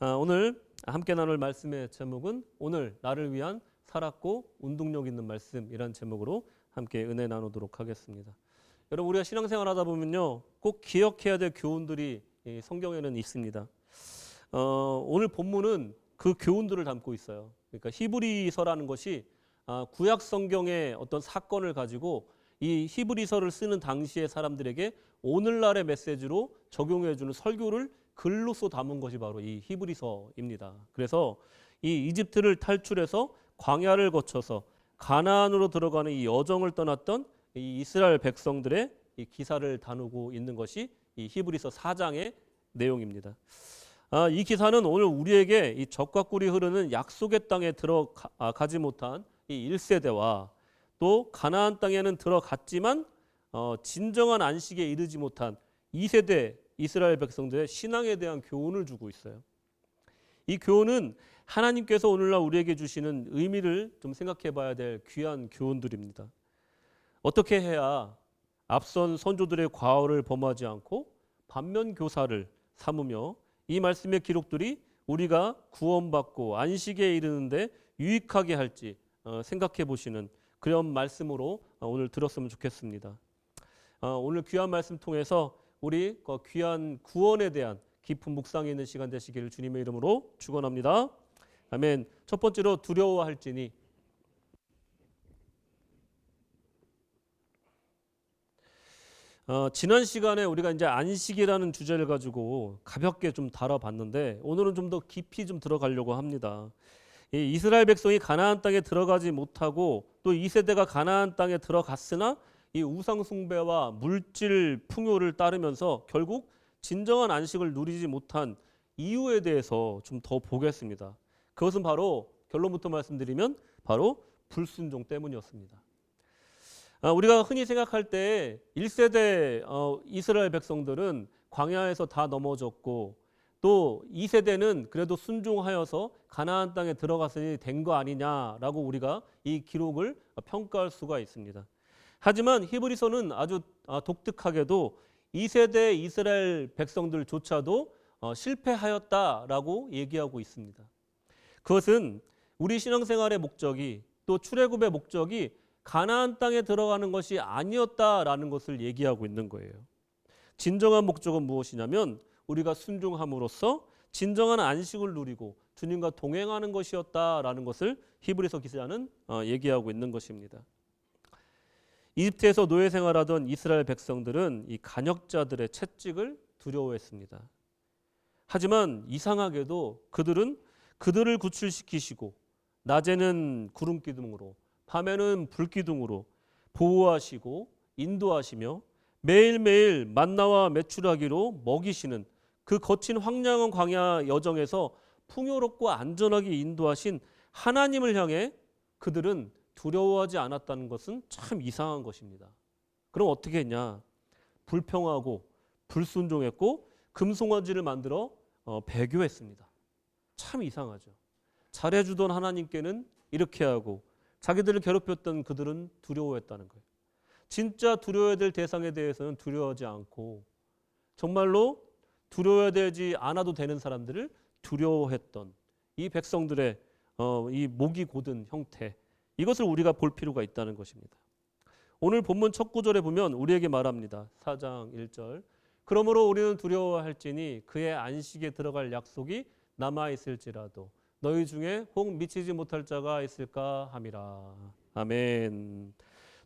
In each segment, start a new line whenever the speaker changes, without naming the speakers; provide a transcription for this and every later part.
오늘 함께 나눌 말씀의 제목은 오늘 나를 위한 살았고 운동력 있는 말씀이란 제목으로 함께 은혜 나누도록 하겠습니다. 여러분, 우리가 신앙생활 하다 보면요, 꼭 기억해야 될 교훈들이 성경에는 있습니다. 오늘 본문은 그 교훈들을 담고 있어요. 그러니까 히브리서라는 것이 구약 성경의 어떤 사건을 가지고 이 히브리서를 쓰는 당시의 사람들에게 오늘날의 메시지로 적용해주는 설교를 글로써 담은 것이 바로 이 히브리서입니다. 그래서 이 이집트를 탈출해서 광야를 거쳐서 가나안으로 들어가는 이 여정을 떠났던 이 이스라엘 백성들의 이 기사를 다루고 있는 것이 이 히브리서 4장의 내용입니다. 이 기사는 오늘 우리에게 이 적과 꿀이 흐르는 약속의 땅에 들어가지 못한 이 1세대와 또 가나안 땅에는 들어갔지만 진정한 안식에 이르지 못한 2세대 이스라엘 백성들의 신앙에 대한 교훈을 주고 있어요. 이 교훈은 하나님께서 오늘날 우리에게 주시는 의미를 좀 생각해 봐야 될 귀한 교훈들입니다. 어떻게 해야 앞선 선조들의 과오를 범하지 않고 반면 교사를 삼으며 이 말씀의 기록들이 우리가 구원받고 안식에 이르는데 유익하게 할지 생각해 보시는 그런 말씀으로 오늘 들었으면 좋겠습니다. 오늘 귀한 말씀 통해서 우리 귀한 구원에 대한 깊은 묵상이 있는 시간 되시기를 주님의 이름으로 축원합니다. 아멘. 첫 번째로 두려워할지니. 지난 시간에 우리가 이제 안식이라는 주제를 가지고 가볍게 좀 다뤄봤는데 오늘은 좀 더 깊이 좀 들어가려고 합니다. 이 이스라엘 백성이 가나안 땅에 들어가지 못하고 또 2세대가 가나안 땅에 들어갔으나 이 우상 숭배와 물질 풍요를 따르면서 결국 진정한 안식을 누리지 못한 이유에 대해서 좀 더 보겠습니다. 그것은 바로 결론부터 말씀드리면 바로 불순종 때문이었습니다. 우리가 흔히 생각할 때 1세대 이스라엘 백성들은 광야에서 다 넘어졌고 또 2세대는 그래도 순종하여서 가나안 땅에 들어갔으니 된 거 아니냐라고 우리가 이 기록을 평가할 수가 있습니다. 하지만 히브리서는 아주 독특하게도 2세대 이스라엘 백성들조차도 실패하였다라고 얘기하고 있습니다. 그것은 우리 신앙생활의 목적이 또 출애굽의 목적이 가나안 땅에 들어가는 것이 아니었다라는 것을 얘기하고 있는 거예요. 진정한 목적은 무엇이냐면 우리가 순종함으로써 진정한 안식을 누리고 주님과 동행하는 것이었다라는 것을 히브리서 기자는 얘기하고 있는 것입니다. 이집트에서 노예 생활하던 이스라엘 백성들은 이 간역자들의 채찍을 두려워했습니다. 하지만 이상하게도 그들은 그들을 구출시키시고 낮에는 구름 기둥으로 밤에는 불 기둥으로 보호하시고 인도하시며 매일매일 만나와 메추라기로 먹이시는 그 거친 황량한 광야 여정에서 풍요롭고 안전하게 인도하신 하나님을 향해 그들은 두려워하지 않았다는 것은 참 이상한 것입니다. 그럼 어떻게 했냐? 불평하고 불순종했고 금송아지를 만들어 배교했습니다. 참 이상하죠. 잘해주던 하나님께는 이렇게 하고 자기들을 괴롭혔던 그들은 두려워했다는 거예요. 진짜 두려워해야 될 대상에 대해서는 두려워하지 않고 정말로 두려워해야 되지 않아도 되는 사람들을 두려워했던 이 백성들의 이 목이 곧은 형태, 이것을 우리가 볼 필요가 있다는 것입니다. 오늘 본문 첫 구절에 보면 우리에게 말합니다. 4장 1절. 그러므로 우리는 두려워할지니 그의 안식에 들어갈 약속이 남아있을지라도 너희 중에 혹 미치지 못할 자가 있을까 함이라. 아멘.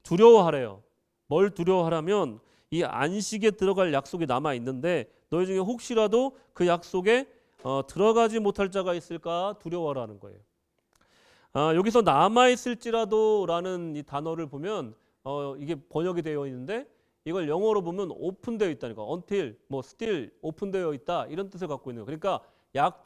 두려워하래요. 뭘 두려워하라면 이 안식에 들어갈 약속이 남아있는데 너희 중에 혹시라도 그 약속에 들어가지 못할 자가 있을까 두려워하라는 거예요. 여기서 남아있을지라도라는 이 단어를 보면 이게 번역이 되어 있는데 이걸 영어로 보면 오픈되어 있다니까. until, still 오픈되어 있다 이런 뜻을 갖고 있는 거예요. 그러니까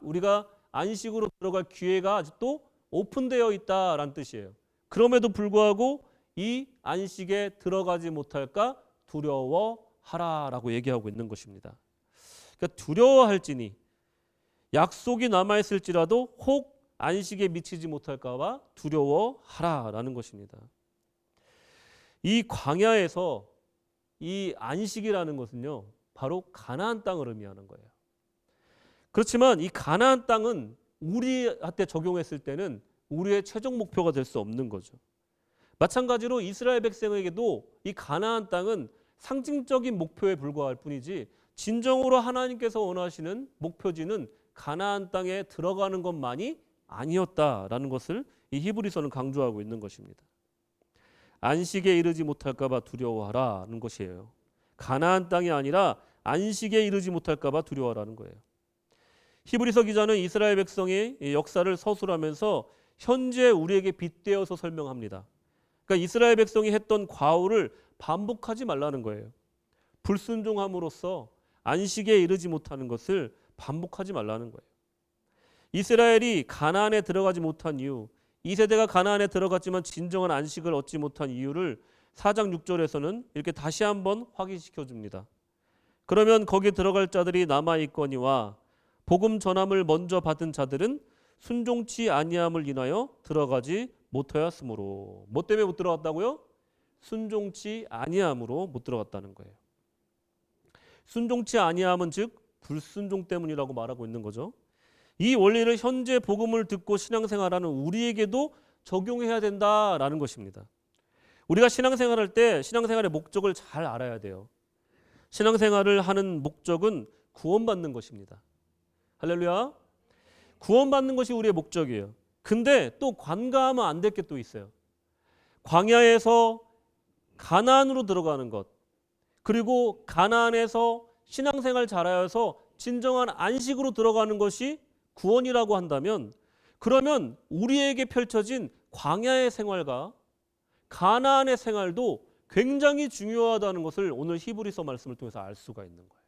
우리가 안식으로 들어갈 기회가 아직도 오픈되어 있다라는 뜻이에요. 그럼에도 불구하고 이 안식에 들어가지 못할까 두려워하라라고 얘기하고 있는 것입니다. 그러니까 두려워할지니 약속이 남아있을지라도 혹 안식에 미치지 못할까 봐 두려워하라라는 것입니다. 이 광야에서 이 안식이라는 것은요 바로 가나안 땅을 의미하는 거예요. 그렇지만 이 가나안 땅은 우리한테 적용했을 때는 우리의 최종 목표가 될 수 없는 거죠. 마찬가지로 이스라엘 백성에게도 이 가나안 땅은 상징적인 목표에 불과할 뿐이지 진정으로 하나님께서 원하시는 목표지는 가나안 땅에 들어가는 것만이 아니었다라는 것을 이 히브리서는 강조하고 있는 것입니다. 안식에 이르지 못할까 봐 두려워하라는 것이에요. 가나안 땅이 아니라 안식에 이르지 못할까 봐 두려워하라는 거예요. 히브리서 기자는 이스라엘 백성의 역사를 서술하면서 현재 우리에게 빗대어서 설명합니다. 그러니까 이스라엘 백성이 했던 과오를 반복하지 말라는 거예요. 불순종함으로써 안식에 이르지 못하는 것을 반복하지 말라는 거예요. 이스라엘이 가나안에 들어가지 못한 이유, 2세대가 가나안에 들어갔지만 진정한 안식을 얻지 못한 이유를 4장 6절에서는 이렇게 다시 한번 확인시켜 줍니다. 그러면 거기 들어갈 자들이 남아 있거니와 복음 전함을 먼저 받은 자들은 순종치 아니함을 인하여 들어가지 못하였으므로. 뭐 때문에 못 들어갔다고요? 순종치 아니함으로 못 들어갔다는 거예요. 순종치 아니함은 즉 불순종 때문이라고 말하고 있는 거죠. 이 원리를 현재 복음을 듣고 신앙생활하는 우리에게도 적용해야 된다라는 것입니다. 우리가 신앙생활할 때 신앙생활의 목적을 잘 알아야 돼요. 신앙생활을 하는 목적은 구원받는 것입니다. 할렐루야. 구원받는 것이 우리의 목적이에요. 근데 또 관가하면 안 될 게 또 있어요. 광야에서 가나안으로 들어가는 것, 그리고 가나안에서 신앙생활 잘하여서 진정한 안식으로 들어가는 것이 구원이라고 한다면, 그러면 우리에게 펼쳐진 광야의 생활과 가나안의 생활도 굉장히 중요하다는 것을 오늘 히브리서 말씀을 통해서 알 수가 있는 거예요.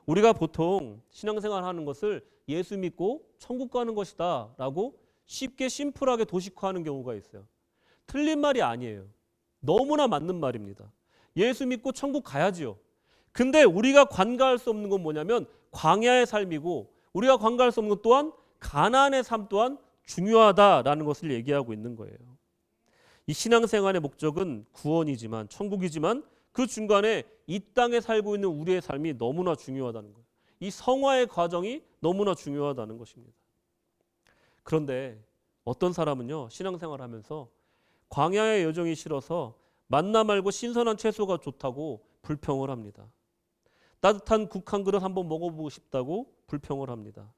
우리가 보통 신앙생활 하는 것을 예수 믿고 천국 가는 것이다 라고 쉽게 심플하게 도식화하는 경우가 있어요. 틀린 말이 아니에요. 너무나 맞는 말입니다. 예수 믿고 천국 가야지요. 근데 우리가 관가할 수 없는 건 뭐냐면 광야의 삶이고, 우리가 관가할 수 없는 것 또한 가나안의 삶 또한 중요하다라는 것을 얘기하고 있는 거예요. 이 신앙생활의 목적은 구원이지만, 천국이지만 그 중간에 이 땅에 살고 있는 우리의 삶이 너무나 중요하다는 거예요. 이 성화의 과정이 너무나 중요하다는 것입니다. 그런데 어떤 사람은요, 신앙생활 하면서 광야의 여정이 싫어서 만나 말고 신선한 채소가 좋다고 불평을 합니다. 따뜻한 국 한 그릇 한번 먹어보고 싶다고 불평을 합니다.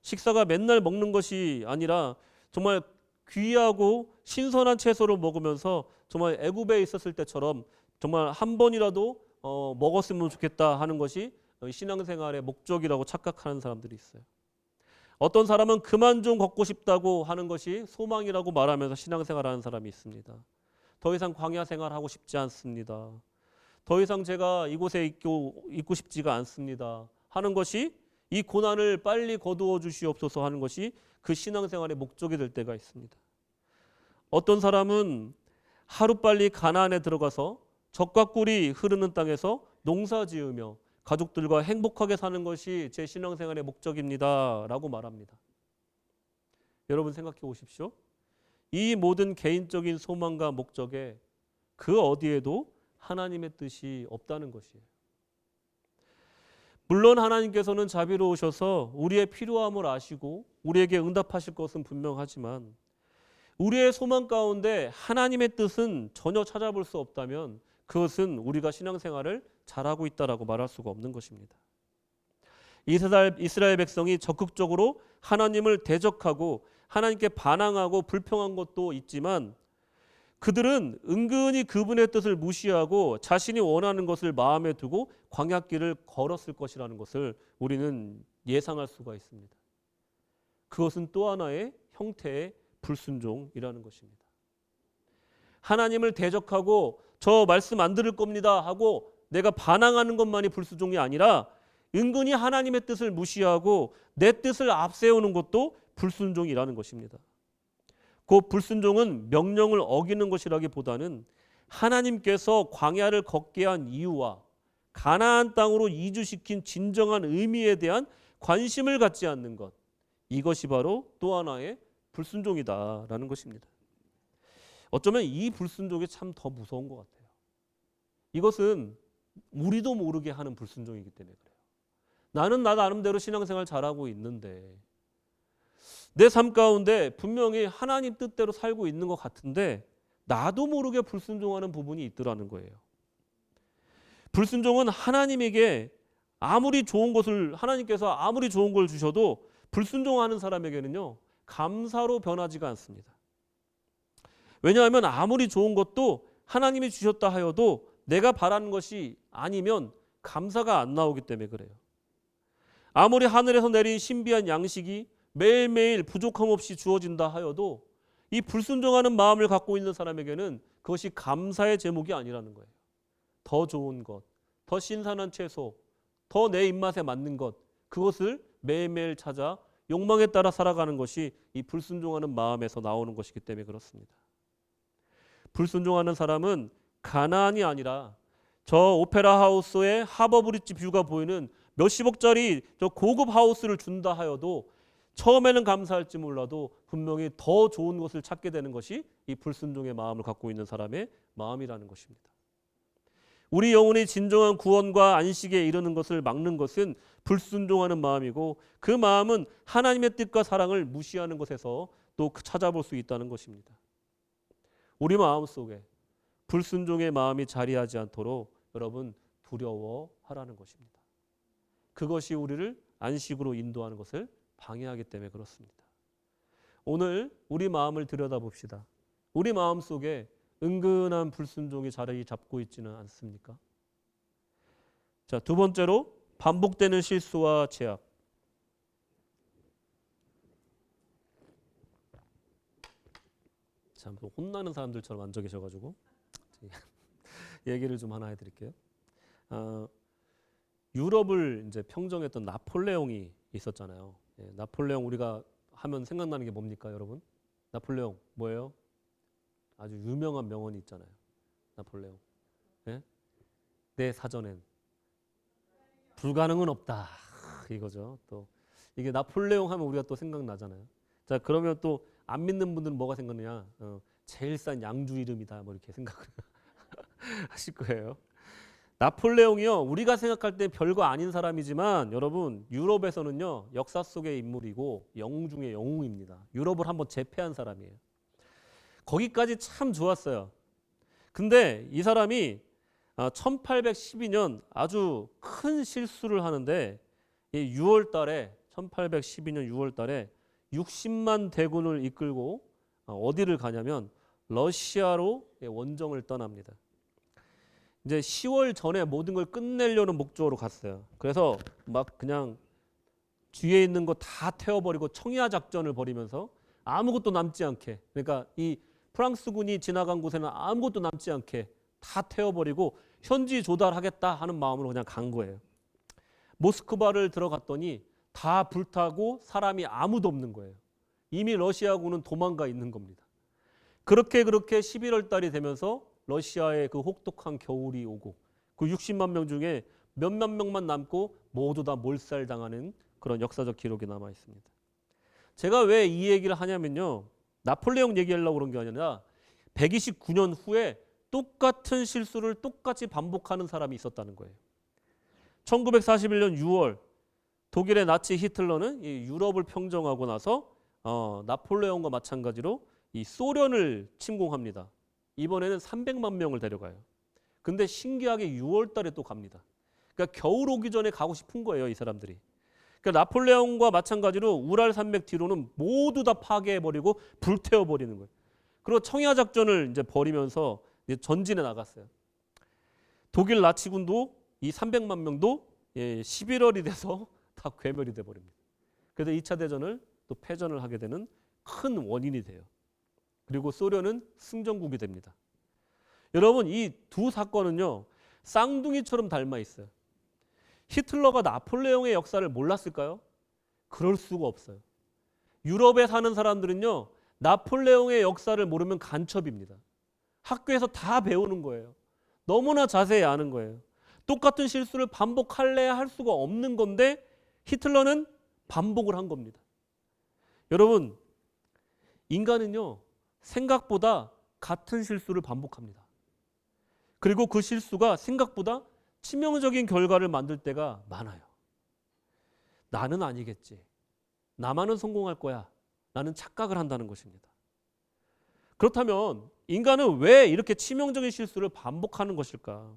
식사가 맨날 먹는 것이 아니라 정말 귀하고 신선한 채소를 먹으면서 정말 애굽에 있었을 때처럼 정말 한 번이라도 먹었으면 좋겠다 하는 것이 신앙생활의 목적이라고 착각하는 사람들이 있어요. 어떤 사람은 그만 좀 걷고 싶다고 하는 것이 소망이라고 말하면서 신앙생활하는 사람이 있습니다. 더 이상 광야 생활하고 싶지 않습니다. 더 이상 제가 이곳에 있고 싶지가 않습니다 하는 것이, 이 고난을 빨리 거두어 주시옵소서 하는 것이 그 신앙생활의 목적이 될 때가 있습니다. 어떤 사람은 하루빨리 가나안에 들어가서 젖과 꿀이 흐르는 땅에서 농사 지으며 가족들과 행복하게 사는 것이 제 신앙생활의 목적입니다 라고 말합니다. 여러분 생각해 보십시오. 이 모든 개인적인 소망과 목적에 그 어디에도 하나님의 뜻이 없다는 것이에요. 물론 하나님께서는 자비로우셔서 우리의 필요함을 아시고 우리에게 응답하실 것은 분명하지만, 우리의 소망 가운데 하나님의 뜻은 전혀 찾아볼 수 없다면 그것은 우리가 신앙생활을 잘하고 있다라고 말할 수가 없는 것입니다. 이스라엘 백성이 적극적으로 하나님을 대적하고 하나님께 반항하고 불평한 것도 있지만, 그들은 은근히 그분의 뜻을 무시하고 자신이 원하는 것을 마음에 두고 광야길을 걸었을 것이라는 것을 우리는 예상할 수가 있습니다. 그것은 또 하나의 형태의 불순종이라는 것입니다. 하나님을 대적하고 저 말씀 안 들을 겁니다 하고 내가 반항하는 것만이 불순종이 아니라, 은근히 하나님의 뜻을 무시하고 내 뜻을 앞세우는 것도 불순종이라는 것입니다. 그 불순종은 명령을 어기는 것이라기보다는 하나님께서 광야를 걷게 한 이유와 가나안 땅으로 이주시킨 진정한 의미에 대한 관심을 갖지 않는 것, 이것이 바로 또 하나의 불순종이다라는 것입니다. 어쩌면 이 불순종이 참 더 무서운 것 같아요. 이것은 우리도 모르게 하는 불순종이기 때문에 그래요. 나는 나 나름대로 신앙생활 잘하고 있는데 내 삶 가운데 분명히 하나님 뜻대로 살고 있는 것 같은데 나도 모르게 불순종하는 부분이 있더라는 거예요. 불순종은 하나님에게 아무리 좋은 것을 하나님께서 아무리 좋은 걸 주셔도 불순종하는 사람에게는요 감사로 변하지가 않습니다. 왜냐하면 아무리 좋은 것도 하나님이 주셨다 하여도 내가 바라는 것이 아니면 감사가 안 나오기 때문에 그래요. 아무리 하늘에서 내린 신비한 양식이 매일매일 부족함 없이 주어진다 하여도 이 불순종하는 마음을 갖고 있는 사람에게는 그것이 감사의 제목이 아니라는 거예요. 더 좋은 것, 더 신선한 채소, 더 내 입맛에 맞는 것, 그것을 매일매일 찾아 욕망에 따라 살아가는 것이 이 불순종하는 마음에서 나오는 것이기 때문에 그렇습니다. 불순종하는 사람은 가난이 아니라 저 오페라 하우스의 하버 브릿지 뷰가 보이는 몇십억짜리 저 고급 하우스를 준다 하여도 처음에는 감사할지 몰라도 분명히 더 좋은 것을 찾게 되는 것이 이 불순종의 마음을 갖고 있는 사람의 마음이라는 것입니다. 우리 영혼의 진정한 구원과 안식에 이르는 것을 막는 것은 불순종하는 마음이고 그 마음은 하나님의 뜻과 사랑을 무시하는 것에서 또 찾아볼 수 있다는 것입니다. 우리 마음 속에 불순종의 마음이 자리하지 않도록 여러분 두려워하라는 것입니다. 그것이 우리를 안식으로 인도하는 것을 방해하기 때문에 그렇습니다. 오늘 우리 마음을 들여다봅시다. 우리 마음 속에 은근한 불순종이 자리 잡고 있지는 않습니까? 자, 두 번째로 반복되는 실수와 죄악. 참 혼나는 사람들처럼 앉아 계셔가지고 얘기를 좀 하나 해드릴게요. 유럽을 이제 평정했던 나폴레옹이 있었잖아요. 예, 나폴레옹 우리가 하면 생각나는 게 뭡니까, 여러분? 나폴레옹 뭐예요? 아주 유명한 명언이 있잖아요. 나폴레옹. 예? 내 사전엔 불가능은 없다. 이거죠. 또 이게 나폴레옹 하면 우리가 또 생각나잖아요. 자, 그러면 또 안 믿는 분들은 뭐가 생각나냐? 제일 싼 양주 이름이다. 뭐 이렇게 생각을 하실 거예요. 나폴레옹이요. 우리가 생각할 때 별거 아닌 사람이지만 여러분 유럽에서는요. 역사 속의 인물이고 영웅 중에 영웅입니다. 유럽을 한번 제패한 사람이에요. 거기까지 참 좋았어요. 근데 이 사람이 1812년 아주 큰 실수를 하는데 6월 달에 1812년 6월 달에 60만 대군을 이끌고 어디를 가냐면 러시아로 원정을 떠납니다. 이제 10월 전에 모든 걸 끝내려는 목적으로 갔어요. 그래서 막 그냥 뒤에 있는 거 다 태워버리고 청야 작전을 벌이면서 아무것도 남지 않게, 그러니까 이 프랑스군이 지나간 곳에는 아무것도 남지 않게 다 태워버리고 현지 조달하겠다 하는 마음으로 그냥 간 거예요. 모스크바를 들어갔더니 다 불타고 사람이 아무도 없는 거예요. 이미 러시아군은 도망가 있는 겁니다. 그렇게 11월 달이 되면서 러시아의 그 혹독한 겨울이 오고 그 60만 명 중에 몇몇 명만 남고 모두 다 몰살당하는 그런 역사적 기록이 남아 있습니다. 제가 왜 이 얘기를 하냐면요. 나폴레옹 얘기하려고 그런 게 아니라 129년 후에 똑같은 실수를 똑같이 반복하는 사람이 있었다는 거예요. 1941년 6월 독일의 나치 히틀러는 이 유럽을 평정하고 나서 나폴레옹과 마찬가지로 이 소련을 침공합니다. 이번에는 300만 명을 데려가요. 근데 신기하게 6월 달에 또 갑니다. 그러니까 겨울 오기 전에 가고 싶은 거예요, 이 사람들이. 그러니까 나폴레옹과 마찬가지로 우랄 산맥 뒤로는 모두 다 파괴해버리고 불태워버리는 거예요. 그리고 청야 작전을 이제 벌이면서 이제 전진해 나갔어요. 독일 나치군도 이 300만 명도 11월이 돼서 다 괴멸이 돼버립니다. 그래서 2차 대전을 또 패전을 하게 되는 큰 원인이 돼요. 그리고 소련은 승전국이 됩니다. 여러분 이 두 사건은요 쌍둥이처럼 닮아 있어요. 히틀러가 나폴레옹의 역사를 몰랐을까요? 그럴 수가 없어요. 유럽에 사는 사람들은요 나폴레옹의 역사를 모르면 간첩입니다. 학교에서 다 배우는 거예요. 너무나 자세히 아는 거예요. 똑같은 실수를 반복할래야 할 수가 없는 건데 히틀러는 반복을 한 겁니다. 여러분 인간은요 생각보다 같은 실수를 반복합니다. 그리고 그 실수가 생각보다 치명적인 결과를 만들 때가 많아요. 나는 아니겠지. 나만은 성공할 거야. 라는 착각을 한다는 것입니다. 그렇다면 인간은 왜 이렇게 치명적인 실수를 반복하는 것일까?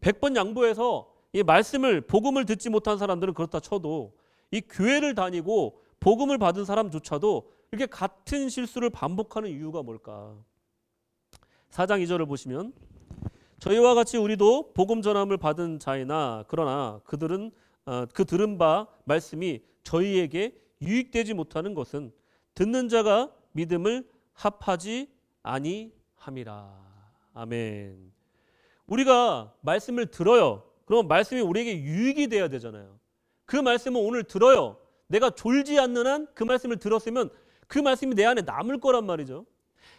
100번 양보해서 이 말씀을 복음을 듣지 못한 사람들은 그렇다 쳐도 이 교회를 다니고 복음을 받은 사람조차도 이렇게 같은 실수를 반복하는 이유가 뭘까? 4장 2절을 보시면 저희와 같이 우리도 복음 전함을 받은 자이나 그러나 그들은 그 들은 바 말씀이 저희에게 유익되지 못하는 것은 듣는 자가 믿음을 합하지 아니함이라. 아멘. 우리가 말씀을 들어요. 그럼 말씀이 우리에게 유익이 돼야 되잖아요. 그 말씀을 오늘 들어요. 내가 졸지 않는 한 그 말씀을 들었으면 그 말씀이 내 안에 남을 거란 말이죠.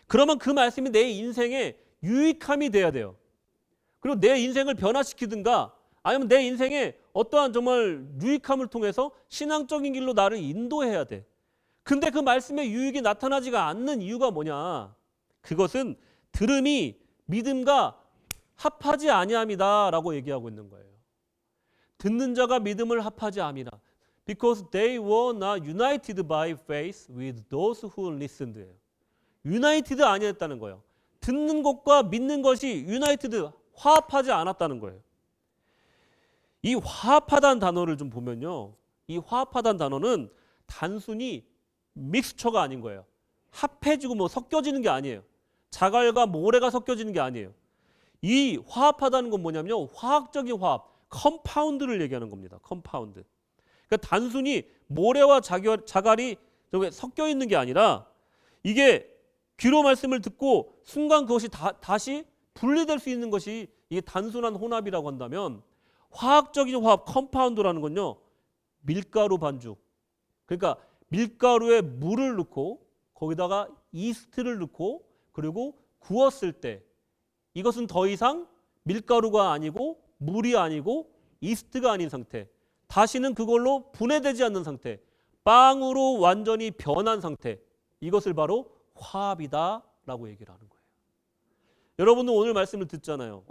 그러면 그 말씀이 내 인생에 유익함이 돼야 돼요. 그리고 내 인생을 변화시키든가 아니면 내 인생에 어떠한 정말 유익함을 통해서 신앙적인 길로 나를 인도해야 돼. 근데 그 말씀의 유익이 나타나지가 않는 이유가 뭐냐? 그것은 들음이 믿음과 합하지 아니함이다라고 얘기하고 있는 거예요. 듣는 자가 믿음을 합하지 아니하라. Because they were not united by faith with those who listened. 유나이티드 아니었다는 거예요. 듣는 것과 믿는 것이 유나이티드, 화합하지 않았다는 거예요. 이 화합하다는 단어를 좀 보면요. 이 화합하다는 단어는 단순히 믹스처가 아닌 거예요. 합해지고 뭐 섞여지는 게 아니에요. 자갈과 모래가 섞여지는 게 아니에요. 이 화합하다는 건 뭐냐면요. 화학적인 화합, 컴파운드를 얘기하는 겁니다. 컴파운드. 그러니까 단순히 모래와 자갈이 섞여 있는 게 아니라 이게 귀로 말씀을 듣고 순간 그것이 다시 분리될 수 있는 것이 이게 단순한 혼합이라고 한다면 화학적인 화합, 컴파운드라는 건요. 밀가루 반죽. 그러니까 밀가루에 물을 넣고 거기다가 이스트를 넣고 그리고 구웠을 때 이것은 더 이상 밀가루가 아니고 물이 아니고 이스트가 아닌 상태. 다시는 그걸로 분해되지 않는 상태. 빵으로 완전히 변한 상태. 이것을 바로 화합이다라고 얘기를 하는 거예요. 여러분은 오늘 말씀을 듣잖아요.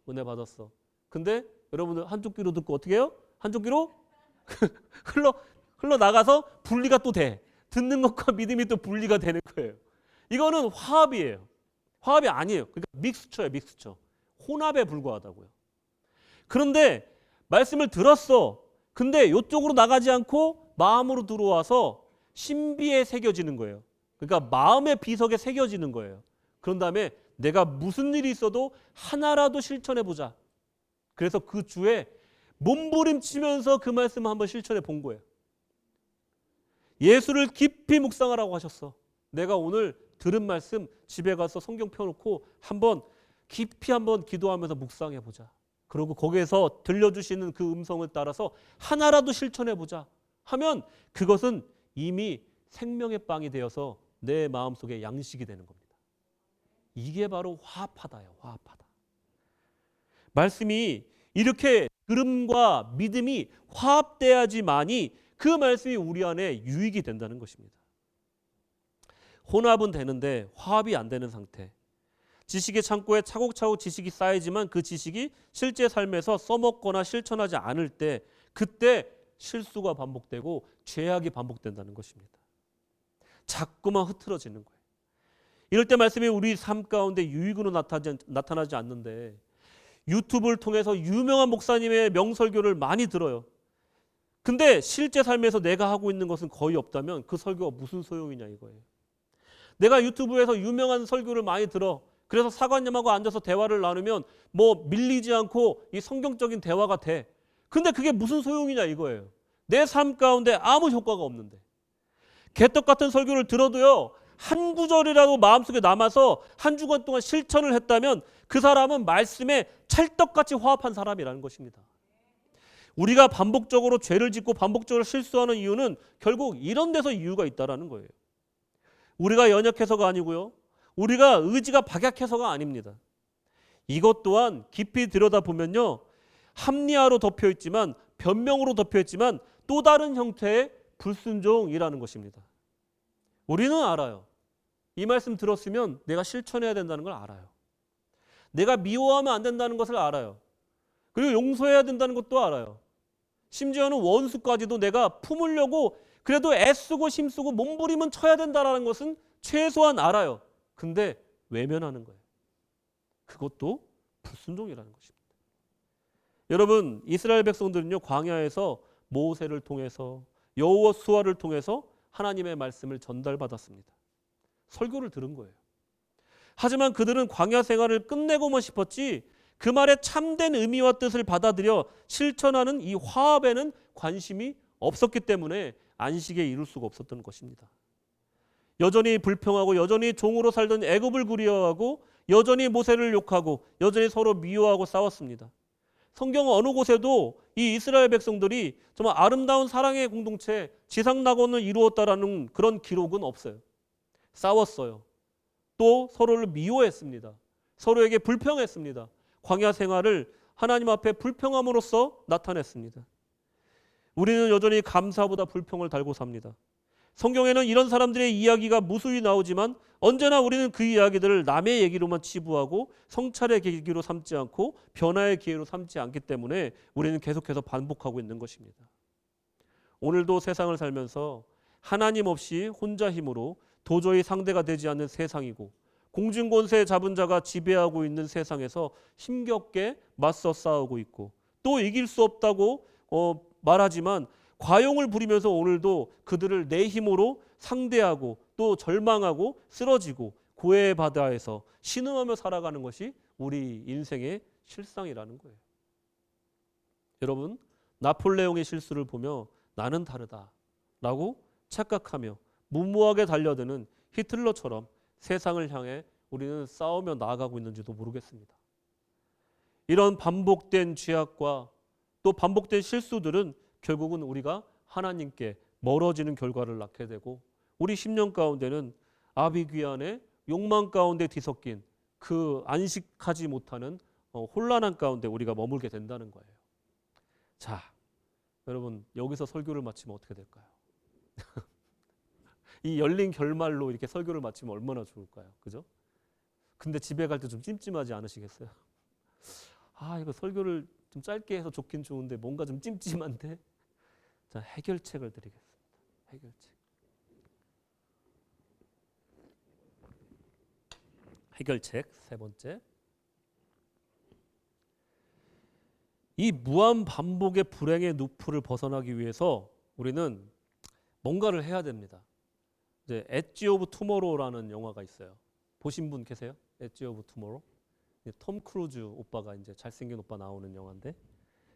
은혜 받았어. 근데 여러분들 한쪽 귀로 듣고 어떻게 해요? 한쪽 귀로 흘러나가서 분리가 또 돼. 듣는 것과 믿음이 또 분리가 되는 거예요. 이거는 화합이에요. 화합이 아니에요. 그러니까 믹스처예요. 믹스처. 혼합에 불과하다고요. 그런데 말씀을 들었어. 근데 이쪽으로 나가지 않고 마음으로 들어와서 신비에 새겨지는 거예요. 그러니까 마음의 비석에 새겨지는 거예요. 그런 다음에 내가 무슨 일이 있어도 하나라도 실천해 보자. 그래서 그 주에 몸부림치면서 그 말씀을 한번 실천해 본 거예요. 예수를 깊이 묵상하라고 하셨어. 내가 오늘 들은 말씀 집에 가서 성경 펴놓고 한번 깊이 한번 기도하면서 묵상해 보자. 그리고 거기에서 들려주시는 그 음성을 따라서 하나라도 실천해 보자 하면 그것은 이미 생명의 빵이 되어서 내 마음속에 양식이 되는 겁니다. 이게 바로 화합하다예요. 화합하다. 말씀이 이렇게 들음과 믿음이 화합돼야지만이 그 말씀이 우리 안에 유익이 된다는 것입니다. 혼합은 되는데 화합이 안 되는 상태. 지식의 창고에 차곡차곡 지식이 쌓이지만 그 지식이 실제 삶에서 써먹거나 실천하지 않을 때 그때 실수가 반복되고 죄악이 반복된다는 것입니다. 자꾸만 흐트러지는 거예요. 이럴 때 말씀이 우리 삶 가운데 유익으로 나타나지 않는데 유튜브를 통해서 유명한 목사님의 명설교를 많이 들어요. 근데 실제 삶에서 내가 하고 있는 것은 거의 없다면 그 설교가 무슨 소용이냐 이거예요. 내가 유튜브에서 유명한 설교를 많이 들어. 그래서 사관님하고 앉아서 대화를 나누면 뭐 밀리지 않고 이 성경적인 대화가 돼. 근데 그게 무슨 소용이냐 이거예요. 내 삶 가운데 아무 효과가 없는데. 개떡 같은 설교를 들어도요. 한 구절이라도 마음속에 남아서 한 주간 동안 실천을 했다면 그 사람은 말씀에 찰떡같이 화합한 사람이라는 것입니다. 우리가 반복적으로 죄를 짓고 반복적으로 실수하는 이유는 결국 이런 데서 이유가 있다라는 거예요. 우리가 연약해서가 아니고요. 우리가 의지가 박약해서가 아닙니다. 이것 또한 깊이 들여다보면요. 합리화로 덮여있지만 변명으로 덮여있지만 또 다른 형태의 불순종이라는 것입니다. 우리는 알아요. 이 말씀 들었으면 내가 실천해야 된다는 걸 알아요. 내가 미워하면 안 된다는 것을 알아요. 그리고 용서해야 된다는 것도 알아요. 심지어는 원수까지도 내가 품으려고 그래도 애쓰고 힘쓰고 몸부림은 쳐야 된다라는 것은 최소한 알아요. 근데 외면하는 거예요. 그것도 불순종이라는 것입니다. 여러분, 이스라엘 백성들은요, 광야에서 모세를 통해서 여호수아를 통해서 하나님의 말씀을 전달받았습니다. 설교를 들은 거예요. 하지만 그들은 광야 생활을 끝내고만 싶었지 그 말의 참된 의미와 뜻을 받아들여 실천하는 이 화합에는 관심이 없었기 때문에 안식에 이룰 수가 없었던 것입니다. 여전히 불평하고 여전히 종으로 살던 애굽을 그리워하고 여전히 모세를 욕하고 여전히 서로 미워하고 싸웠습니다. 성경 어느 곳에도 이 이스라엘 백성들이 정말 아름다운 사랑의 공동체 지상낙원을 이루었다라는 그런 기록은 없어요. 싸웠어요. 또 서로를 미워했습니다. 서로에게 불평했습니다. 광야 생활을 하나님 앞에 불평함으로써 나타냈습니다. 우리는 여전히 감사보다 불평을 달고 삽니다. 성경에는 이런 사람들의 이야기가 무수히 나오지만 언제나 우리는 그 이야기들을 남의 얘기로만 치부하고 성찰의 계기로 삼지 않고 변화의 기회로 삼지 않기 때문에 우리는 계속해서 반복하고 있는 것입니다. 오늘도 세상을 살면서 하나님 없이 혼자 힘으로 도저히 상대가 되지 않는 세상이고 공중권세 잡은 자가 지배하고 있는 세상에서 힘겹게 맞서 싸우고 있고 또 이길 수 없다고 말하지만 과용을 부리면서 오늘도 그들을 내 힘으로 상대하고 또 절망하고 쓰러지고 고해의 바다에서 신음하며 살아가는 것이 우리 인생의 실상이라는 거예요. 여러분, 나폴레옹의 실수를 보며 나는 다르다라고 착각하며 무모하게 달려드는 히틀러처럼 세상을 향해 우리는 싸우며 나아가고 있는지도 모르겠습니다. 이런 반복된 죄악과 또 반복된 실수들은 결국은 우리가 하나님께 멀어지는 결과를 낳게 되고 우리 심령 가운데는 아비귀환의 욕망 가운데 뒤섞인 그 안식하지 못하는 혼란한 가운데 우리가 머물게 된다는 거예요. 자, 여러분 여기서 설교를 마치면 어떻게 될까요? 이 열린 결말로 이렇게 설교를 마치면 얼마나 좋을까요? 그죠? 근데 집에 갈 때 좀 찜찜하지 않으시겠어요? 아, 이거 설교를 좀 짧게 해서 좋긴 좋은데 뭔가 좀 찜찜한데. 자, 해결책을 드리겠습니다. 해결책. 해결책 세 번째. 이 무한 반복의 불행의 늪을 벗어나기 위해서 우리는 뭔가를 해야 됩니다. 이제 엣지 오브 투모로우라는 영화가 있어요. 보신 분 계세요? 엣지 오브 투모로우? 톰 크루즈 오빠가 이제 잘생긴 오빠 나오는 영화인데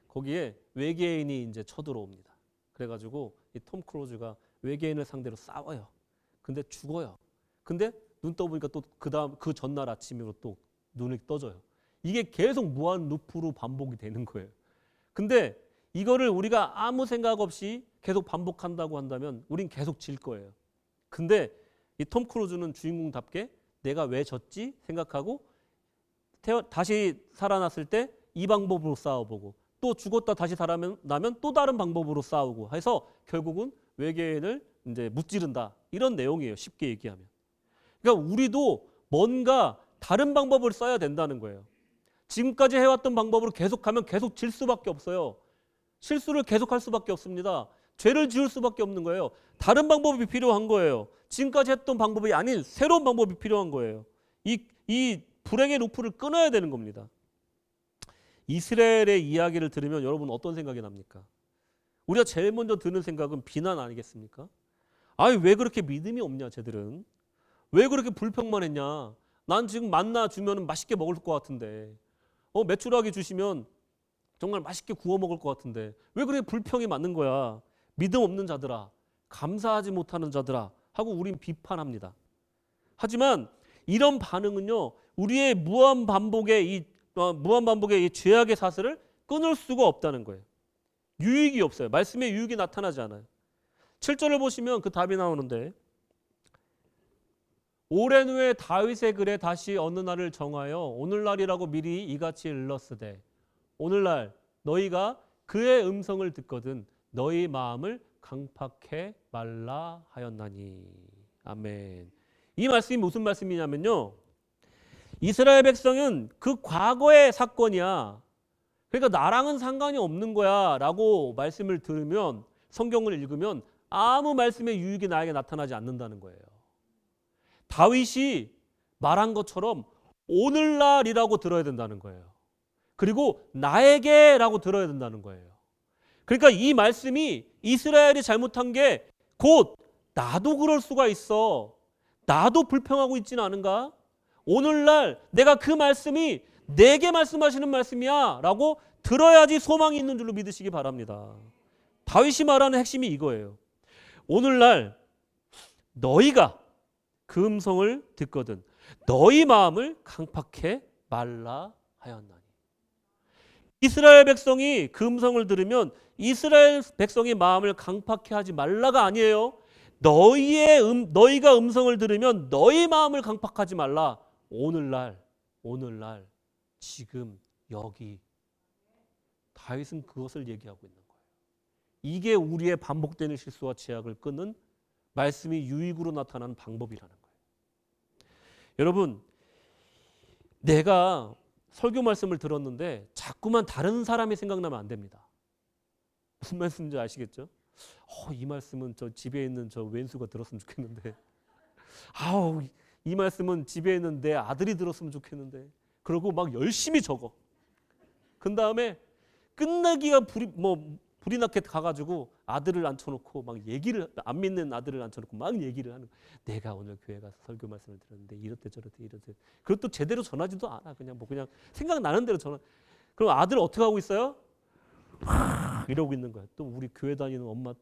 거기에 외계인이 이제 쳐들어옵니다. 그래가지고 이 톰 크루즈가 외계인을 상대로 싸워요. 근데 죽어요. 근데 눈 떠보니까 또 그 전날 아침으로 또 눈이 떠져요. 이게 계속 무한 루프로 반복이 되는 거예요. 근데 이거를 우리가 아무 생각 없이 계속 반복한다고 한다면 우린 계속 질 거예요. 근데 이 톰 크루즈는 주인공답게 내가 왜 졌지 생각하고 다시 살아났을 때 이 방법으로 싸워보고 또 죽었다 다시 살아나면 또 다른 방법으로 싸우고 해서 결국은 외계인을 이제 무찌른다. 이런 내용이에요. 쉽게 얘기하면. 그러니까 우리도 뭔가 다른 방법을 써야 된다는 거예요. 지금까지 해왔던 방법으로 계속하면 계속 질 수밖에 없어요. 실수를 계속할 수밖에 없습니다. 죄를 지을 수밖에 없는 거예요. 다른 방법이 필요한 거예요. 지금까지 했던 방법이 아닌 새로운 방법이 필요한 거예요. 이 불행의 루프를 끊어야 되는 겁니다. 이스라엘의 이야기를 들으면 여러분 어떤 생각이 납니까? 우리가 제일 먼저 드는 생각은 비난 아니겠습니까? 아니 왜 그렇게 믿음이 없냐 쟤들은. 왜 그렇게 불평만 했냐. 난 지금 만나 주면 맛있게 먹을 것 같은데 메추라기 주시면 정말 맛있게 구워 먹을 것 같은데 왜 그렇게 불평이 많은 거야. 믿음 없는 자들아, 감사하지 못하는 자들아 하고 우린 비판합니다. 하지만 이런 반응은요 우리의 무한 반복의 이 죄악의 사슬을 끊을 수가 없다는 거예요. 유익이 없어요. 말씀에 유익이 나타나지 않아요. 7절을 보시면 그 답이 나오는데 오랜 후에 다윗의 글에 다시 어느 날을 정하여 오늘날이라고 미리 이같이 일렀으되 오늘날 너희가 그의 음성을 듣거든 너희 마음을 강팍해 말라 하였나니. 아멘. 이 말씀이 무슨 말씀이냐면요. 이스라엘 백성은 그 과거의 사건이야. 그러니까 나랑은 상관이 없는 거야 라고 말씀을 들으면, 성경을 읽으면 아무 말씀의 유익이 나에게 나타나지 않는다는 거예요. 다윗이 말한 것처럼 오늘날이라고 들어야 된다는 거예요. 그리고 나에게라고 들어야 된다는 거예요. 그러니까 이 말씀이 이스라엘이 잘못한 게 곧 나도 그럴 수가 있어. 나도 불평하고 있지는 않은가? 오늘날 내가 그 말씀이 내게 말씀하시는 말씀이야 라고 들어야지 소망이 있는 줄로 믿으시기 바랍니다. 다윗이 말하는 핵심이 이거예요. 오늘날 너희가 그 음성을 듣거든 너희 마음을 강팍해 말라 하였나니. 이스라엘 백성이 그 음성을 들으면 이스라엘 백성의 마음을 강팍해 하지 말라가 아니에요. 너희가 음성을 들으면 너희 마음을 강팍하지 말라. 오늘날 지금 여기. 다윗은 그것을 얘기하고 있는 거예요. 이게 우리의 반복되는 실수와 죄악을 끊는 말씀이 유익으로 나타나는 방법이라는 거예요. 여러분, 내가 설교 말씀을 들었는데 자꾸만 다른 사람이 생각나면 안 됩니다. 무슨 말씀인지 아시겠죠? 이 말씀은 저 집에 있는 저 왼수가 들었으면 좋겠는데, 이 말씀은 집에 있는 내 아들이 들었으면 좋겠는데, 그러고 막 열심히 적어. 그 다음에 끝나기가 불이 나게 가가지고 아들을 앉혀놓고 막 얘기를, 안 믿는 아들을 앉혀놓고 막 얘기를 하는 거야. 내가 오늘 교회 가서 설교 말씀을 들었는데 이렇대 저렇대. 그것도 제대로 전하지도 않아. 그냥 생각나는 대로 전화. 그럼 아들 어떻게 하고 있어요? 이러고 있는 거야. 또 우리 교회 다니는 엄마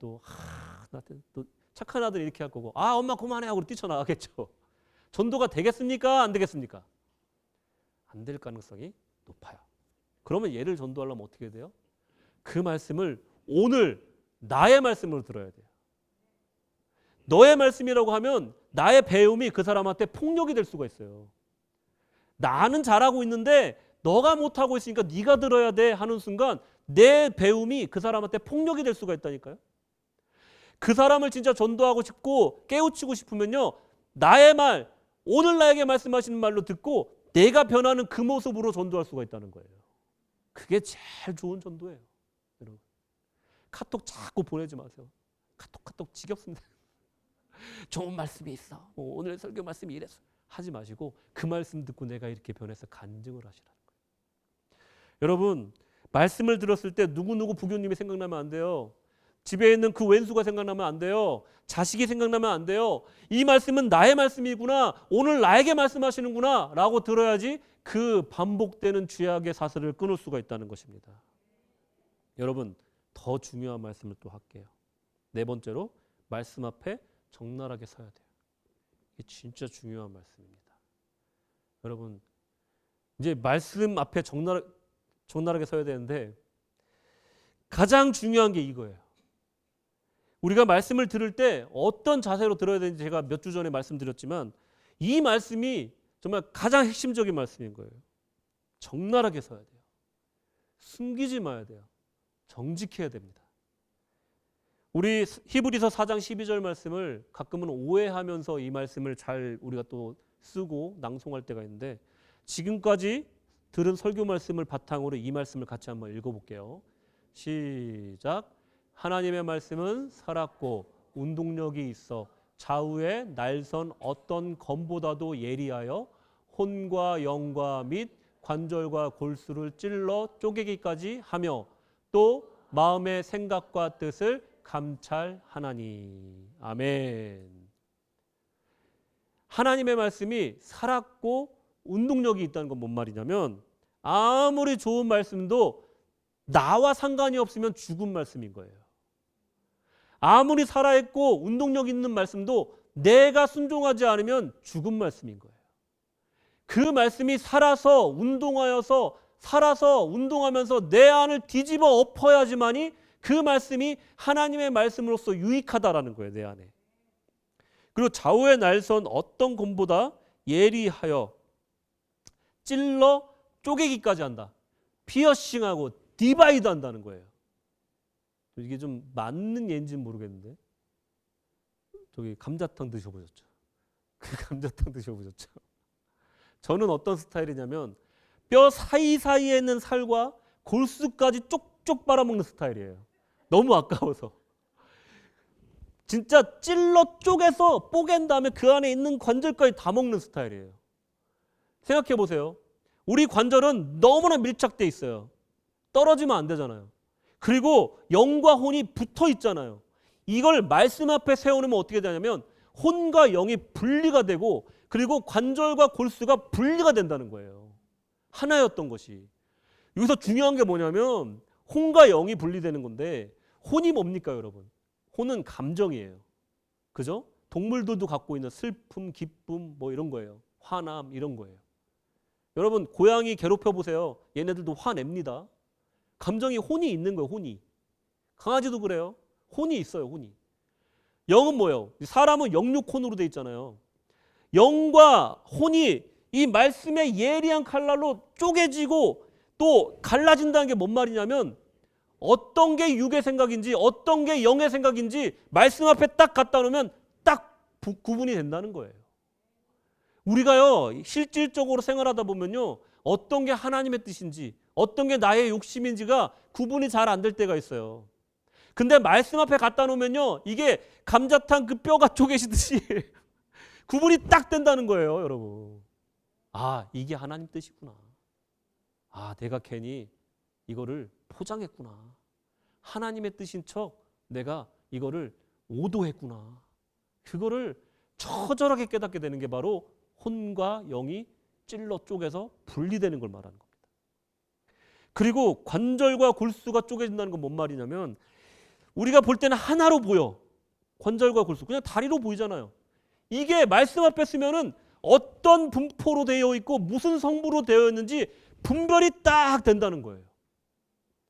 나한테 또 착한 아들 이렇게 할 거고, 엄마 그만해 하고 뛰쳐나가겠죠. 전도가 되겠습니까? 안 되겠습니까? 안 될 가능성이 높아요. 그러면 얘를 전도하려면 어떻게 돼요? 그 말씀을 오늘 나의 말씀으로 들어야 돼요. 너의 말씀이라고 하면 나의 배움이 그 사람한테 폭력이 될 수가 있어요. 나는 잘하고 있는데 너가 못하고 있으니까 네가 들어야 돼 하는 순간 내 배움이 그 사람한테 폭력이 될 수가 있다니까요. 그 사람을 진짜 전도하고 싶고 깨우치고 싶으면요, 나의 말, 오늘 나에게 말씀하시는 말로 듣고 내가 변하는 그 모습으로 전도할 수가 있다는 거예요. 그게 제일 좋은 전도예요. 여러분, 카톡 자꾸 보내지 마세요. 카톡 지겹습니다. 좋은 말씀이 있어. 오늘 설교 말씀이 이랬어. 하지 마시고 그 말씀 듣고 내가 이렇게 변해서 간증을 하시라는 거예요. 여러분, 말씀을 들었을 때 누구누구 부교님이 생각나면 안 돼요. 집에 있는 그 왼수가 생각나면 안 돼요. 자식이 생각나면 안 돼요. 이 말씀은 나의 말씀이구나. 오늘 나에게 말씀하시는구나 라고 들어야지 그 반복되는 죄악의 사슬을 끊을 수가 있다는 것입니다. 여러분, 더 중요한 말씀을 또 할게요. 네 번째로, 말씀 앞에 적나라하게 서야 돼요. 이게 진짜 중요한 말씀입니다. 여러분, 이제 말씀 앞에 적나라하게 서야 되는데 가장 중요한 게 이거예요. 우리가 말씀을 들을 때 어떤 자세로 들어야 되는지 제가 몇 주 전에 말씀드렸지만 이 말씀이 정말 가장 핵심적인 말씀인 거예요. 적나라하게 서야 돼요. 숨기지 마야 돼요. 정직해야 됩니다. 우리 히브리서 4장 12절 말씀을 가끔은 오해하면서 이 말씀을 잘 우리가 또 쓰고 낭송할 때가 있는데, 지금까지 들은 설교 말씀을 바탕으로 이 말씀을 같이 한번 읽어볼게요. 시작. 하나님의 말씀은 살았고 운동력이 있어 좌우의 날선 어떤 검보다도 예리하여 혼과 영과 및 관절과 골수를 찔러 쪼개기까지 하며 또 마음의 생각과 뜻을 감찰하나니. 아멘. 하나님의 말씀이 살았고 운동력이 있다는 건 뭔 말이냐면, 아무리 좋은 말씀도 나와 상관이 없으면 죽은 말씀인 거예요. 아무리 살아있고 운동력 있는 말씀도 내가 순종하지 않으면 죽은 말씀인 거예요. 그 말씀이 살아서 운동하면서 내 안을 뒤집어 엎어야지만이 그 말씀이 하나님의 말씀으로서 유익하다라는 거예요, 내 안에. 그리고 좌우의 날선 어떤 검보다 예리하여 찔러 쪼개기까지 한다. 피어싱하고 디바이드 한다는 거예요. 이게 좀 맞는 예인지는 모르겠는데, 저기 감자탕 드셔보셨죠? 그 감자탕 드셔보셨죠? 저는 어떤 스타일이냐면 뼈 사이사이에 있는 살과 골수까지 쪽쪽 빨아먹는 스타일이에요. 너무 아까워서. 진짜 찔러 쪼개서 뽀갠 다음에 그 안에 있는 관절까지 다 먹는 스타일이에요. 생각해 보세요. 우리 관절은 너무나 밀착돼 있어요. 떨어지면 안 되잖아요. 그리고 영과 혼이 붙어 있잖아요. 이걸 말씀 앞에 세워놓으면 어떻게 되냐면 혼과 영이 분리가 되고 그리고 관절과 골수가 분리가 된다는 거예요. 하나였던 것이. 여기서 중요한 게 뭐냐면 혼과 영이 분리되는 건데 혼이 뭡니까 여러분? 혼은 감정이에요. 그죠? 동물들도 갖고 있는 슬픔, 기쁨 뭐 이런 거예요. 화남 이런 거예요. 여러분 고양이 괴롭혀 보세요. 얘네들도 화냅니다. 감정이 혼이 있는 거예요. 혼이. 강아지도 그래요. 혼이 있어요. 혼이. 영은 뭐예요? 사람은 영육혼으로 돼 있잖아요. 영과 혼이 이 말씀의 예리한 칼날로 쪼개지고 또 갈라진다는 게 뭔 말이냐면 어떤 게 육의 생각인지 어떤 게 영의 생각인지 말씀 앞에 딱 갖다 놓으면 딱 구분이 된다는 거예요. 우리가요 실질적으로 생활하다 보면요 어떤 게 하나님의 뜻인지 어떤 게 나의 욕심인지가 구분이 잘 안 될 때가 있어요. 근데 말씀 앞에 갖다 놓으면요 이게 감자탕 그 뼈가 쪼개지듯이 구분이 딱 된다는 거예요. 여러분. 아 이게 하나님 뜻이구나. 아 내가 괜히 이거를 포장했구나. 하나님의 뜻인 척 내가 이거를 오도했구나. 그거를 처절하게 깨닫게 되는 게 바로 혼과 영이 찔러 쪼개서 분리되는 걸 말하는 겁니다. 그리고 관절과 골수가 쪼개진다는 건 뭔 말이냐면 우리가 볼 때는 하나로 보여. 관절과 골수. 그냥 다리로 보이잖아요. 이게 말씀 앞에 쓰면은 어떤 분포로 되어 있고 무슨 성부로 되어 있는지 분별이 딱 된다는 거예요.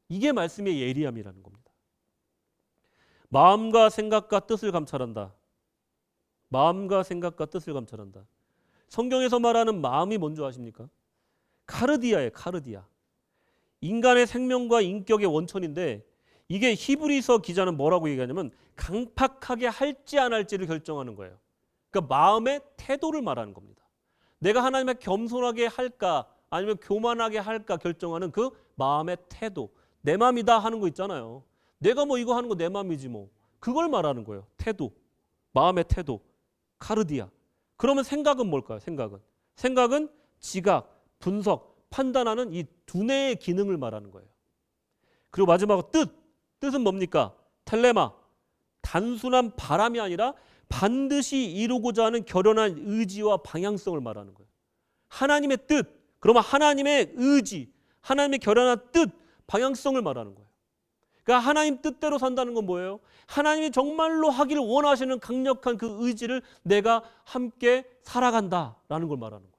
이게 말씀의 예리함이라는 겁니다. 마음과 생각과 뜻을 감찰한다. 마음과 생각과 뜻을 감찰한다. 성경에서 말하는 마음이 뭔지 아십니까? 카르디아예요. 카르디아. 인간의 생명과 인격의 원천인데 이게 히브리서 기자는 뭐라고 얘기하냐면 강팍하게 할지 안 할지를 결정하는 거예요. 그러니까 마음의 태도를 말하는 겁니다. 내가 하나님의 겸손하게 할까 아니면 교만하게 할까 결정하는 그 마음의 태도. 내 마음이다 하는 거 있잖아요. 내가 뭐 이거 하는 거 내 마음이지 뭐. 그걸 말하는 거예요. 태도. 마음의 태도. 카르디아. 그러면 생각은 뭘까요? 생각은 지각, 분석, 판단하는 이 두뇌의 기능을 말하는 거예요. 그리고 마지막으로 뜻은 뭡니까? 텔레마. 단순한 바람이 아니라 반드시 이루고자 하는 결연한 의지와 방향성을 말하는 거예요. 하나님의 뜻, 그러면 하나님의 의지, 하나님의 결연한 뜻, 방향성을 말하는 거예요. 그러니까 하나님 뜻대로 산다는 건 뭐예요? 하나님이 정말로 하기를 원하시는 강력한 그 의지를 내가 함께 살아간다라는 걸 말하는 거예요.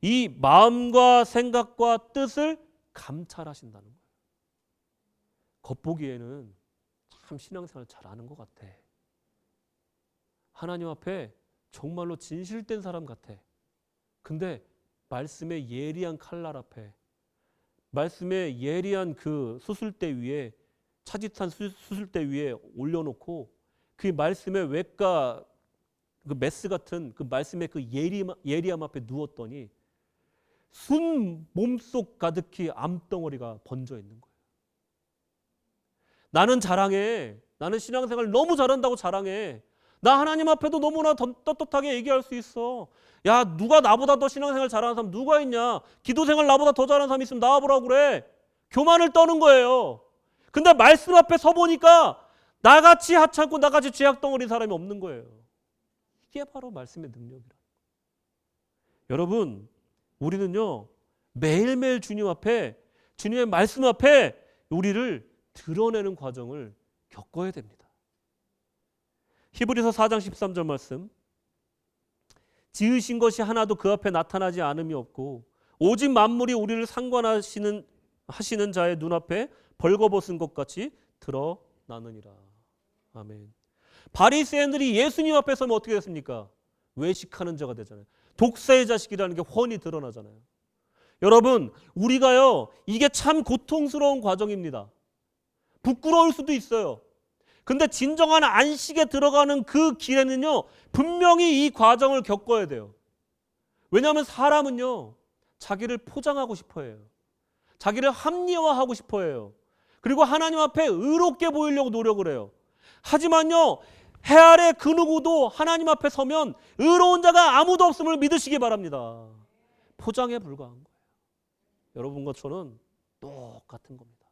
이 마음과 생각과 뜻을 감찰하신다는 거예요. 겉보기에는 참 신앙생활 잘하는 것 같아. 하나님 앞에 정말로 진실된 사람 같아. 근데 말씀의 예리한 칼날 앞에 말씀의 예리한 그 수술대 위에 차짓한 수술대 위에 올려놓고 그 말씀의 외과 그 메스 같은 그 말씀의 그 예리함 앞에 누웠더니 순 몸속 가득히 암덩어리가 번져 있는 거예요. 나는 자랑해. 나는 신앙생활 너무 잘한다고 자랑해. 나 하나님 앞에도 너무나 떳떳하게 얘기할 수 있어. 야 누가 나보다 더 신앙생활 잘하는 사람 누가 있냐. 기도생활 나보다 더 잘하는 사람 있으면 나와보라고 그래. 교만을 떠는 거예요. 근데 말씀 앞에 서보니까 나같이 하찮고 나같이 죄악덩어리 사람이 없는 거예요. 이게 바로 말씀의 능력이라. 여러분 우리는요 매일매일 주님 앞에 주님의 말씀 앞에 우리를 드러내는 과정을 겪어야 됩니다. 히브리서 4장 13절 말씀. 지으신 것이 하나도 그 앞에 나타나지 않음이 없고 오직 만물이 우리를 상관하시는 자의 눈앞에 벌거벗은 것 같이 드러나느니라. 아멘. 바리새인들이 예수님 앞에 서면 어떻게 됐습니까? 외식하는 자가 되잖아요. 독사의 자식이라는 게 훤히 드러나잖아요. 여러분 우리가요 이게 참 고통스러운 과정입니다. 부끄러울 수도 있어요. 근데 진정한 안식에 들어가는 그 길에는요 분명히 이 과정을 겪어야 돼요. 왜냐하면 사람은요 자기를 포장하고 싶어 해요. 자기를 합리화하고 싶어 해요. 그리고 하나님 앞에 의롭게 보이려고 노력을 해요. 하지만요, 해 아래 그 누구도 하나님 앞에 서면 의로운 자가 아무도 없음을 믿으시기 바랍니다. 포장에 불과한 거예요. 여러분과 저는 똑같은 겁니다.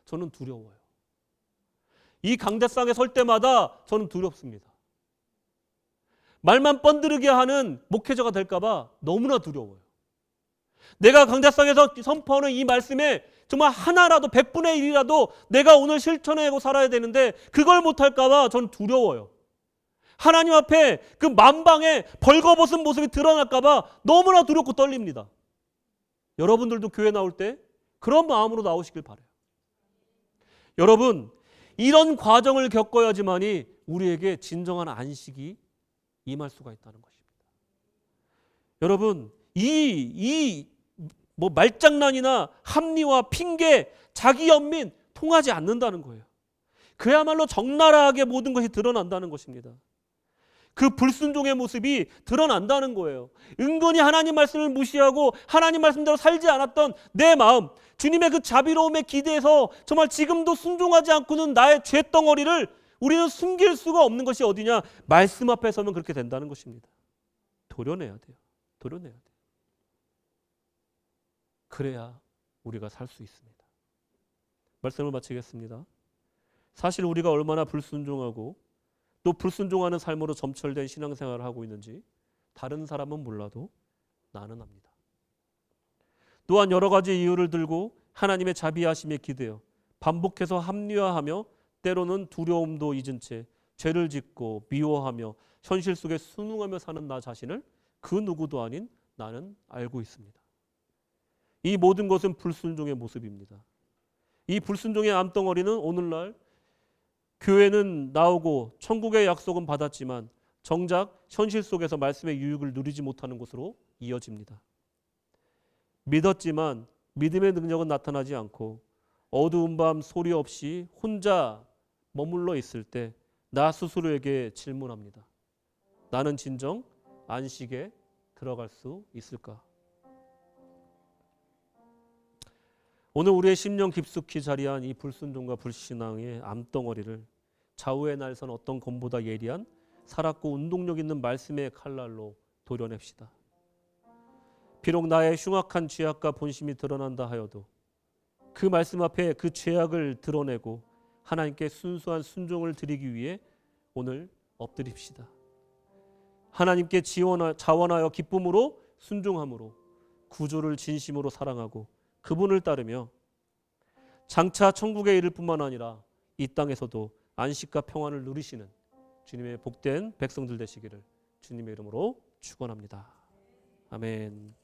저는 두려워요. 이 강대상에 설 때마다 저는 두렵습니다. 말만 뻔드르게 하는 목회자가 될까 봐 너무나 두려워요. 내가 강대상에서 선포하는 이 말씀에 정말 하나라도 100분의 1이라도 내가 오늘 실천하고 살아야 되는데 그걸 못할까 봐 저는 두려워요. 하나님 앞에 그 만방에 벌거벗은 모습이 드러날까 봐 너무나 두렵고 떨립니다. 여러분들도 교회 나올 때 그런 마음으로 나오시길 바라요. 여러분, 이런 과정을 겪어야지만이 우리에게 진정한 안식이 임할 수가 있다는 것입니다. 여러분, 뭐 말장난이나 합리화, 핑계, 자기 연민 통하지 않는다는 거예요. 그야말로 적나라하게 모든 것이 드러난다는 것입니다. 그 불순종의 모습이 드러난다는 거예요. 은근히 하나님 말씀을 무시하고 하나님 말씀대로 살지 않았던 내 마음, 주님의 그 자비로움에 기대해서 정말 지금도 순종하지 않고는 나의 죄덩어리를 우리는 숨길 수가 없는 것이 어디냐? 말씀 앞에 서면 그렇게 된다는 것입니다. 도려내야 돼요. 도려내야 돼요. 그래야 우리가 살 수 있습니다. 말씀을 마치겠습니다. 사실 우리가 얼마나 불순종하고 또 불순종하는 삶으로 점철된 신앙생활을 하고 있는지 다른 사람은 몰라도 나는 압니다. 또한 여러 가지 이유를 들고 하나님의 자비하심에 기대어 반복해서 합리화하며 때로는 두려움도 잊은 채 죄를 짓고 미워하며 현실 속에 순응하며 사는 나 자신을 그 누구도 아닌 나는 알고 있습니다. 이 모든 것은 불순종의 모습입니다. 이 불순종의 암덩어리는 오늘날 교회는 나오고 천국의 약속은 받았지만 정작 현실 속에서 말씀의 유익을 누리지 못하는 곳으로 이어집니다. 믿었지만 믿음의 능력은 나타나지 않고 어두운 밤 소리 없이 혼자 머물러 있을 때 나 스스로에게 질문합니다. 나는 진정 안식에 들어갈 수 있을까? 오늘 우리의 심령 깊숙이 자리한 이 불순종과 불신앙의 암덩어리를 좌우의 날선 어떤 검보다 예리한 살았고 운동력 있는 말씀의 칼날로 도려냅시다. 비록 나의 흉악한 죄악과 본심이 드러난다 하여도 그 말씀 앞에 그 죄악을 드러내고 하나님께 순수한 순종을 드리기 위해 오늘 엎드립시다. 하나님께 자원하여 기쁨으로 순종함으로 구주를 진심으로 사랑하고 그분을 따르며 장차 천국에 이를 뿐만 아니라 이 땅에서도 안식과 평안을 누리시는 주님의 복된 백성들 되시기를 주님의 이름으로 축원합니다. 아멘.